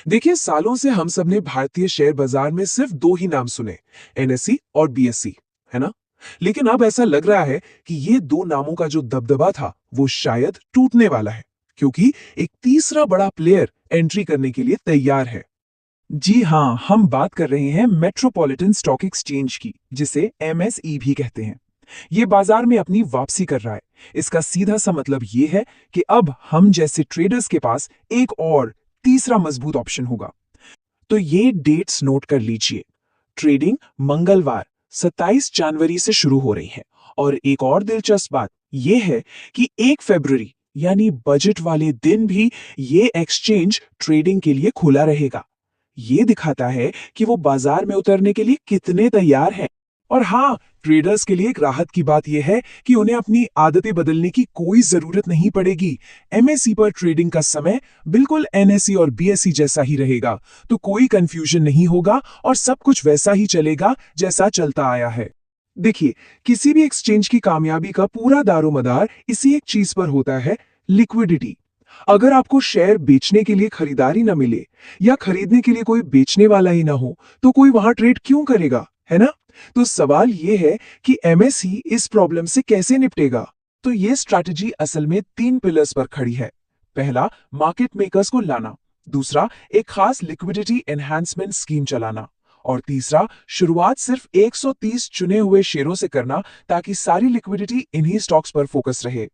देखिए, सालों से हम सब ने भारतीय शेयर बाजार में सिर्फ दो ही नाम सुने, एनएसई और बीएसई, है ना? लेकिन अब ऐसा लग रहा है कि ये दो नामों का जो दबदबा था, वो शायद टूटने वाला है, क्योंकि एक तीसरा बड़ा प्लेयर एंट्री करने के लिए तैयार है। जी हाँ, हम बात कर रहे हैं मेट्रोपॉलिटन स्टॉक एक्सचेंज की, जिसे एमएसई भी कहते हैं। ये बाजार में अपनी वापसी कर रहा है। इसका सीधा सा मतलब ये है कि अब हम जैसे ट्रेडर्स के पास एक और तीसरा मजबूत ऑप्शन होगा। तो ये डेट्स नोट कर लीजिए। ट्रेडिंग मंगलवार 27 जनवरी से शुरू हो रही है। और एक और दिलचस्प बात यह है कि 1 फरवरी यानी बजट वाले दिन भी ये एक्सचेंज ट्रेडिंग के लिए खुला रहेगा। ये दिखाता है कि वो बाजार में उतरने के लिए कितने तैयार हैं। और हाँ, ट्रेडर्स के लिए एक राहत की बात यह है कि उन्हें अपनी आदतें बदलने की कोई जरूरत नहीं पड़ेगी। एमएसई पर ट्रेडिंग का समय बिल्कुल एनएसई और बीएसई जैसा ही रहेगा, तो कोई कंफ्यूजन नहीं होगा और सब कुछ वैसा ही चलेगा जैसा चलता आया है। देखिए, किसी भी एक्सचेंज की कामयाबी का पूरा दारोमदार इसी एक चीज पर होता है, लिक्विडिटी। अगर आपको शेयर बेचने के लिए खरीदारी ना मिले या खरीदने के लिए कोई बेचने वाला ही ना हो, तो कोई वहां ट्रेड क्यों करेगा, है ना? तो सवाल यह है कि एमएसई इस प्रॉब्लम से कैसे निपटेगा। तो यह स्ट्रैटेजी असल में 3 पिलर्स पर खड़ी है। पहला, मार्केट मेकर्स को लाना। दूसरा, एक खास लिक्विडिटी एनहांसमेंट स्कीम चलाना। और तीसरा, शुरुआत सिर्फ 130 चुने हुए शेयरों से करना, ताकि सारी लिक्विडिटी इन्हीं स्टॉक्स पर फोकस रहे।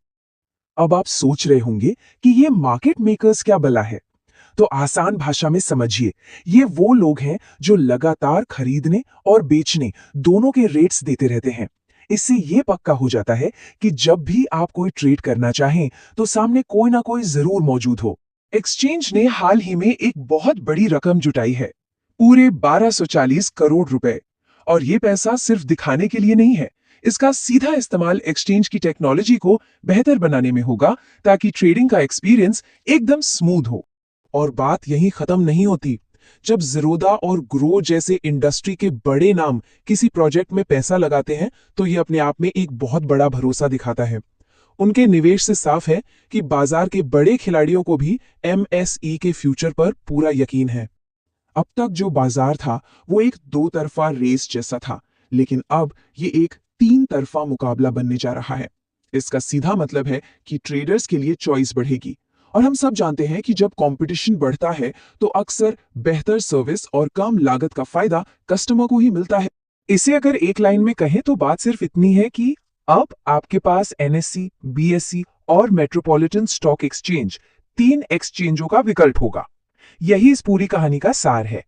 अब आप सोच रहे होंगे कि ये मार्केट मेकर्स क्या भला है? तो आसान भाषा में समझिए, ये वो लोग हैं जो लगातार खरीदने और बेचने दोनों के रेट्स देते रहते हैं। इससे ये पक्का हो जाता है कि जब भी आप कोई ट्रेड करना चाहें, तो सामने कोई ना कोई जरूर मौजूद हो। एक्सचेंज ने हाल ही में एक बहुत बड़ी रकम जुटाई है, पूरे 1240 करोड़ रुपए। और ये पैसा सिर्फ दिखाने के लिए नहीं है, इसका सीधा इस्तेमाल एक्सचेंज की टेक्नोलॉजी को बेहतर बनाने में होगा, ताकि ट्रेडिंग का एक्सपीरियंस एकदम स्मूथ हो। और बात यहीं खत्म नहीं होती। जब ज़ीरोधा और ग्रो जैसे इंडस्ट्री के बड़े नाम किसी प्रोजेक्ट में पैसा लगाते हैं, तो ये अपने आप में एक बहुत बड़ा भरोसा दिखाता है। उनके निवेश से साफ है कि बाजार के बड़े खिलाड़ियों को भी एमएसई के फ्यूचर पर पूरा यकीन है। अब तक जो बाजार था, वो एक दो तरफा रेस जैसा था, लेकिन अब ये एक 3 तरफा मुकाबला बनने जा रहा है। इसका सीधा मतलब है कि ट्रेडर्स के लिए चॉइस बढ़ेगी। और हम सब जानते हैं कि जब कंपटीशन बढ़ता है, तो अक्सर बेहतर सर्विस और कम लागत का फायदा कस्टमर को ही मिलता है। इसे अगर एक लाइन में कहें, तो बात सिर्फ इतनी है कि अब आपके पास एनएसई, बीएसई और मेट्रोपॉलिटन स्टॉक एक्सचेंज, 3 एक्सचेंजों का विकल्प होगा। यही इस पूरी कहानी का सार है।